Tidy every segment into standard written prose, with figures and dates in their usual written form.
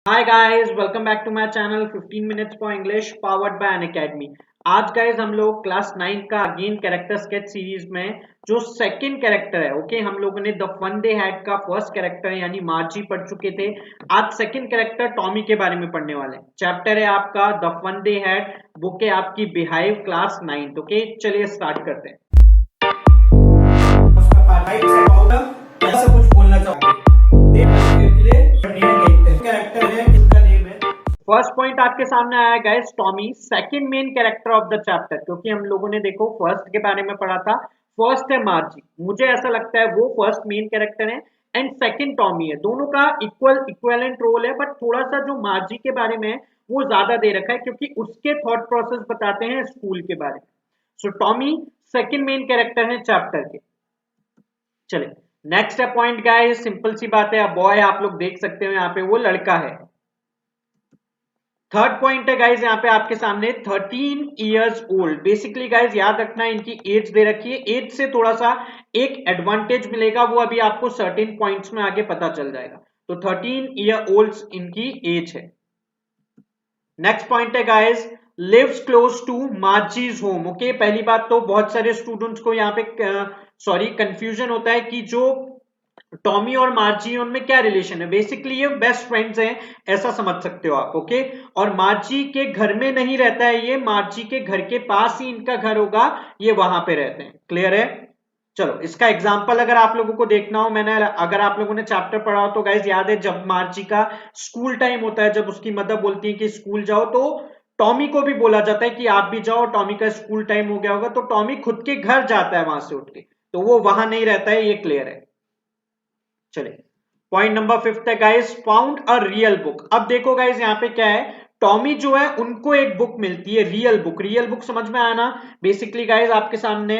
Hi guys, welcome back to my channel 15 minutes for English powered by Unacademy. आज guys हम लोग class 9 का again character sketch series में जो second character है, okay, हम लोगों ने द फन डे हैड का फर्स्ट कैरेक्टर यानी मार्जी पढ़ चुके थे। आज सेकंड कैरेक्टर टॉमी के बारे में पढ़ने वाले हैं। चैप्टर है आपका the fun they had, book है आपकी बिहाइव क्लास 9। ओके, चलिए स्टार्ट करते हैं। ऐसा कुछ बोलना चाहोगे कैरेक्टर है, इनका नेम है। फर्स्ट पॉइंट आपके सामने आया guys, Tommy second main character of the chapter, क्योंकि हम लोगों ने देखो फर्स्ट के बारे में पढ़ा था। फर्स्ट है मार्जी, मुझे ऐसा लगता है वो फर्स्ट मेन कैरेक्टर है एंड सेकंड टॉमी है। दोनों का इक्वलेंट रोल है, बट थोड़ा सा जो मार्जी के बारे में है वो ज्यादा दे रखा है, क्योंकि उसके थॉट प्रोसेस बताते हैं स्कूल के बारे में। सो टॉमी सेकंड मेन कैरेक्टर है चैप्टर के। चले नेक्स्ट है पॉइंट गाइस, सिंपल सी बात है। बॉय आप लोग देख सकते हो यहाँ पे वो लड़का है। थर्ड पॉइंट है गाइज यहाँ पे आपके सामने 13 इयर्स ओल्ड। बेसिकली गाइज याद रखना इनकी एज दे रखी है, एज से थोड़ा सा एक एडवांटेज मिलेगा, वो अभी आपको सर्टेन पॉइंट्स में आगे पता चल जाएगा। तो 13 ईयर ओल्ड इनकी एज है। नेक्स्ट पॉइंट है guys, lives close to Margie's home. Okay, पहली बात तो बहुत सारे स्टूडेंट्स को यहाँ पे कंफ्यूजन होता है कि जो टॉमी और मार्जी उनमें क्या रिलेशन है। बेसिकली ये बेस्ट फ्रेंड्स हैं, ऐसा समझ सकते हो आप। ओके, और मार्जी के घर में नहीं रहता है ये, मार्जी के घर के पास ही इनका घर होगा, ये वहां पे रहते हैं। क्लियर है? चलो इसका एग्जांपल अगर आप लोगों को देखना हो, मैंने अगर आप लोगों ने चैप्टर पढ़ा हो तो गाइज याद है, जब मार्जी का स्कूल टाइम होता है, जब उसकी मदर बोलती है कि स्कूल जाओ, तो टॉमी को भी बोला जाता है कि आप भी जाओ, टॉमी का स्कूल टाइम हो गया होगा, तो टॉमी खुद के घर जाता है वहां से उठ के, तो वो वहां नहीं रहता है, ये क्लियर है। चले पॉइंट नंबर फिफ्थ है guys, found a real book. अब देखो गाइस यहाँ पे क्या है, टॉमी जो है उनको एक बुक मिलती है, रियल बुक। रियल बुक समझ में आना, बेसिकली गाइस आपके सामने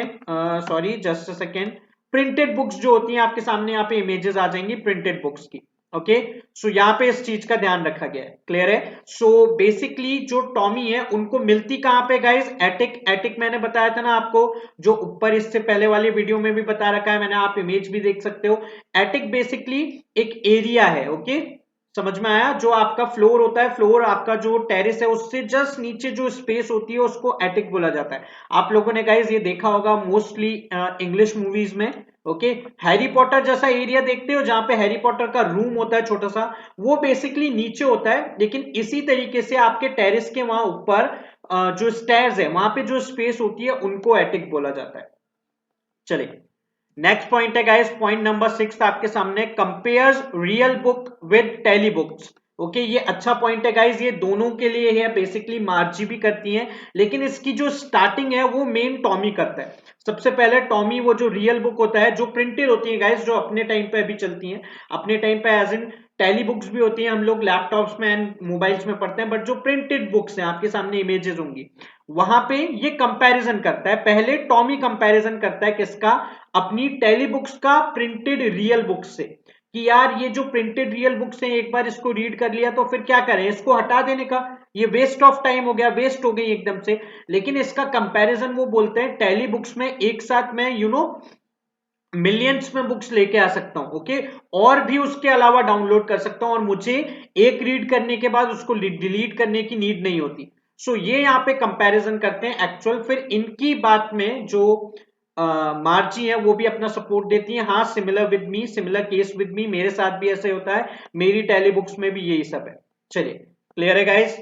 sorry just a second, printed books जो होती हैं आपके सामने, यहाँ पे इमेजेस आ जाएंगी प्रिंटेड बुक्स की। ओके, सो यहाँ पे इस चीज का ध्यान रखा गया है। क्लियर है? सो बेसिकली जो टॉमी है उनको मिलती कहां पे गाइस, एटिक। एटिक मैंने बताया था ना आपको, जो ऊपर इससे पहले वाली वीडियो में भी बता रखा है मैंने, आप इमेज भी देख सकते हो। एटिक बेसिकली एक एरिया है। ओके, समझ में आया? जो आपका फ्लोर होता है, फ्लोर आपका जो टेरिस है, उससे जस्ट नीचे जो स्पेस होती है उसको एटिक बोला जाता है। आप लोगों ने गाइस ये देखा होगा मोस्टली इंग्लिश मूवीज में। ओके, हैरी पॉटर जैसा एरिया देखते हो जहां पे हैरी पॉटर का रूम होता है छोटा सा, वो बेसिकली नीचे होता है, लेकिन इसी तरीके से आपके टेरिस के वहां ऊपर जो स्टेयर्स है वहां पे जो स्पेस होती है उनको एटिक बोला जाता है। चलिए नेक्स्ट पॉइंट है गाइस, पॉइंट नंबर 6 आपके सामने, compares real book with telebooks. Okay, ये अच्छा पॉइंट है गाइस, ये दोनों के लिए है। बेसिकली मार्जी भी करती है, लेकिन इसकी जो स्टार्टिंग है वो मेन टॉमी करता है। सबसे पहले टॉमी वो जो रियल बुक होता है, जो प्रिंटेड होती है गाइस, जो अपने टाइम पे अभी चलती हैं, अपने टाइम पे एज इन टेली बुक्स भी होती हैं, हम लोग लैपटॉप्स में एंड मोबाइल्स में पढ़ते हैं, बट जो प्रिंटेड बुक्स हैं आपके सामने इमेजेस होंगी, वहां पे ये कंपैरिजन करता है। पहले टॉमी कंपैरिजन करता है किसका, अपनी टेली बुक्स का प्रिंटेड रियल बुक्स से, कि यार ये जो प्रिंटेड रियल बुक्स हैं, एक बार इसको रीड कर लिया तो फिर क्या करें, इसको हटा देने का, ये वेस्ट ऑफ टाइम हो गया, वेस्ट हो गई एकदम से। लेकिन इसका कंपैरिजन वो बोलते हैं, टेली बुक्स में एक साथ में मिलियंस में बुक्स लेके आ सकता हूं। ओके, और भी उसके अलावा डाउनलोड कर सकता हूं, और मुझे एक रीड करने के बाद उसको डिलीट करने की नीड नहीं होती। सो ये यहाँ पे कंपैरिजन करते हैं एक्चुअल। फिर इनकी बात में जो मार्जी है वो भी अपना सपोर्ट देती है, हाँ similar with me, similar case with me, मेरे साथ भी ऐसे होता है, मेरी टेली बुक्स में भी यही सब है। चलिए क्लियर है गाइस?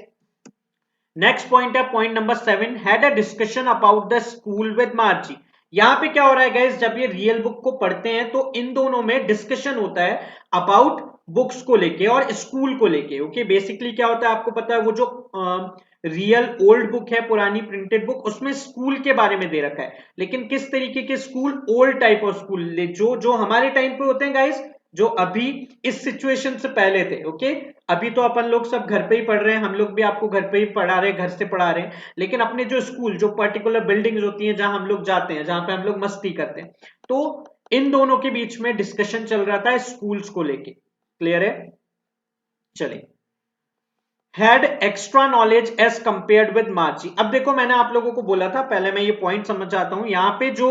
नेक्स्ट पॉइंट है point number 7, had a discussion about the school with मार्जी। यहां पे क्या हो रहा है गाइस, जब ये रियल बुक को पढ़ते हैं तो इन दोनों में डिस्कशन होता है अबाउट बुक्स को लेके और स्कूल को लेके। ओके, बेसिकली क्या होता है आपको पता है, वो जो रियल ओल्ड बुक है, पुरानी प्रिंटेड बुक, उसमें स्कूल के बारे में दे रखा है, लेकिन किस तरीके के school, old type of school, जो जो हमारे टाइम पे होते हैं गाइस, जो अभी इस सिचुएशन से पहले थे। ओके, अभी तो अपन लोग सब घर पे ही पढ़ रहे हैं, हम लोग भी आपको घर पे ही पढ़ा रहे हैं, घर से पढ़ा रहे हैं, लेकिन अपने जो स्कूल, जो पर्टिकुलर बिल्डिंग्स होती हैं जहां हम लोग जाते हैं, जहां पे हम लोग मस्ती करते हैं, तो इन दोनों के बीच में डिस्कशन चल रहा था स्कूल्स को लेके। क्लियर है? चलिए, had extra knowledge as compared with Margie. अब देखो मैंने आप लोगों को बोला था, पहले मैं ये पॉइंट समझ जाता हूं, यहाँ पे जो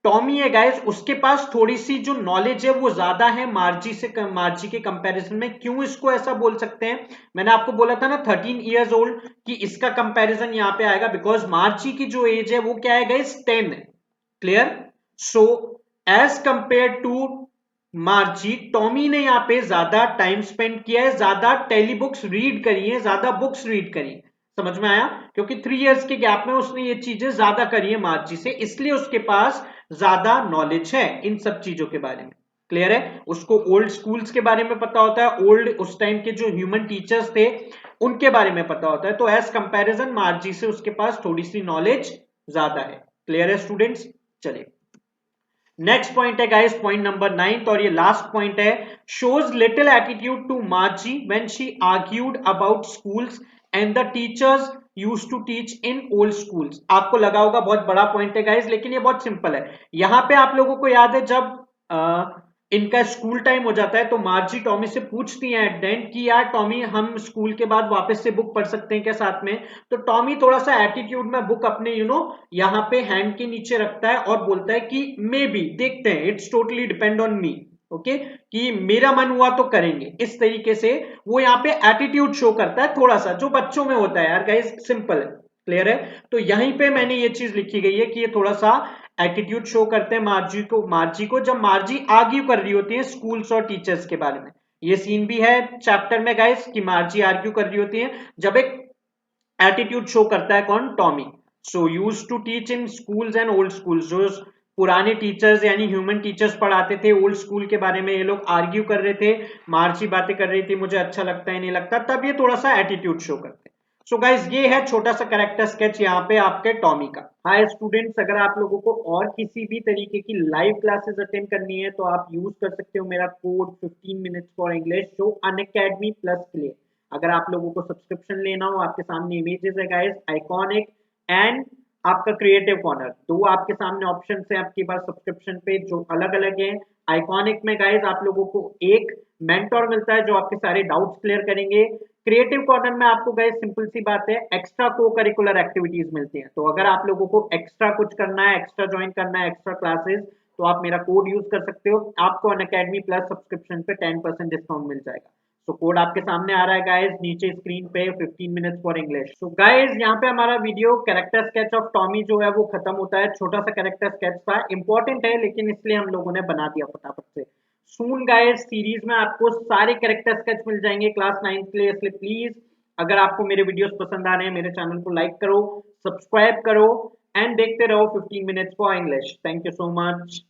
टॉमी है गाइस, उसके पास थोड़ी सी जो नॉलेज है वो ज्यादा है मार्जी के कंपैरिजन में। क्यों इसको ऐसा बोल सकते हैं, मैंने आपको बोला था ना 13 इयर्स ओल्ड कि इसका कंपैरिजन यहां पे आएगा, बिकॉज मार्जी की जो एज है वो क्या है गाइस, 10 है। Clear? So as compare to Margie, Tommy ने यहाँ पे ज्यादा टाइम स्पेंड किया है, ज्यादा टेली बुक्स रीड करी है, ज्यादा बुक्स रीड करी है। समझ में आया? क्योंकि 3 इयर्स के गैप में उसने ये चीजें ज्यादा करी है मार्जी से, इसलिए उसके पास ज्यादा नॉलेज है इन सब चीजों के बारे में। क्लियर है? उसको ओल्ड स्कूल्स के बारे में पता होता है, ओल्ड उस टाइम के जो ह्यूमन टीचर्स थे उनके बारे में पता होता है, तो एज कंपैरिजन मार्जी से उसके पास थोड़ी सी नॉलेज ज्यादा है। क्लियर है स्टूडेंट्स? चलिए नेक्स्ट पॉइंट है गाइस, पॉइंट नंबर 9, और ये लास्ट पॉइंट है। Shows little attitude to Margie when she argued about schools and the teachers used to teach in old schools. आपको लगा होगा बहुत बड़ा पॉइंट है गाइस, लेकिन ये बहुत सिंपल है। यहां पे आप लोगों को याद है जब इनका स्कूल टाइम हो जाता है तो मार्जी टॉमी से पूछती है एट द एंड कि यार टॉमी, हम स्कूल के बाद वापस से बुक पढ़ सकते हैं क्या साथ में? तो टॉमी थोड़ा सा एटीट्यूड में बुक अपने यहाँ पे हैंड के नीचे रखता है और बोलता है कि मे बी, देखते हैं, it's totally depend on me. Okay, कि मेरा मन हुआ तो करेंगे, इस तरीके से वो यहाँ पे एटीट्यूड शो करता है थोड़ा सा, जो बच्चों में होता है यार गाइस, सिंपल है। क्लियर है? तो यहीं पे मैंने ये चीज लिखी गई है कि ये थोड़ा सा एटीट्यूड शो करते हैं मार्जी को जब मार्जी आर्ग्यू कर रही होती है स्कूल्स और टीचर्स के बारे में। ये सीन भी है चैप्टर में गाइस कि मार्जी आर्ग्यू कर रही होती है जब एक एटीट्यूड शो करता है कौन, Tommy. So use to teach in schools and old schools, जो पुराने टीचर्स यानी ह्यूमन टीचर्स पढ़ाते थे ओल्ड स्कूल के बारे में, ये लोग आर्ग्यू कर रहे थे, मार्ची बातें कर रही थी मुझे अच्छा लगता है नहीं लगता, तब ये थोड़ा सा एटीट्यूड शो करते हैं। सो गाइज ये है छोटा सा कैरेक्टर स्केच यहाँ पे आपके टॉमी का। हाय स्टूडेंट्स, अगर आप लोगों को और किसी भी तरीके की लाइव क्लासेस अटेंड करनी है तो आप यूज कर सकते हो मेरा कोड 15 मिनट्स फॉर इंग्लिश जो अनअकैडमी प्लस के लिए। अगर आप लोगों को सब्सक्रिप्शन लेना हो, आपके सामने इमेजेस है गाइस, आइकॉनिक एंड आपका क्रिएटिव कॉर्नर, दो आपके सामने ऑप्शन है आपके पास सब्सक्रिप्शन पे जो अलग अलग है। आइकॉनिक में गाइस आप लोगों को एक मेंटोर मिलता है जो आपके सारे डाउट्स क्लियर करेंगे। क्रिएटिव कॉर्नर में आपको गाइस सिंपल सी बात है, एक्स्ट्रा को करिकुलर एक्टिविटीज मिलती हैं। तो अगर आप लोगों को एक्स्ट्रा कुछ करना है, एक्स्ट्रा ज्वाइन करना है, एक्स्ट्रा क्लासेस, तो आप मेरा कोड यूज कर सकते हो, आपको अनअकैडमी प्लस सब्सक्रिप्शन पे 10% डिस्काउंट मिल जाएगा। तो कोड आपके सामने आ रहा है गाइस नीचे स्क्रीन पे, 15 मिनट्स फॉर इंग्लिश। तो गाइस यहाँ पे हमारा video character sketch of Tommy जो है वो खत्म होता है। छोटा सा कैरेक्टर स्केच था, इंपॉर्टेंट है लेकिन इसलिए हम लोगों ने बना दिया फटाफट से। सून गाइस सीरीज में आपको सारे कैरेक्टर स्केच मिल जाएंगे क्लास 9 के लिए, इसलिए प्लीज अगर आपको मेरे वीडियोस पसंद आ रहे हैं मेरे चैनल को लाइक करो, सब्सक्राइब करो एंड देखते रहो 15 minutes for English. Thank you so much.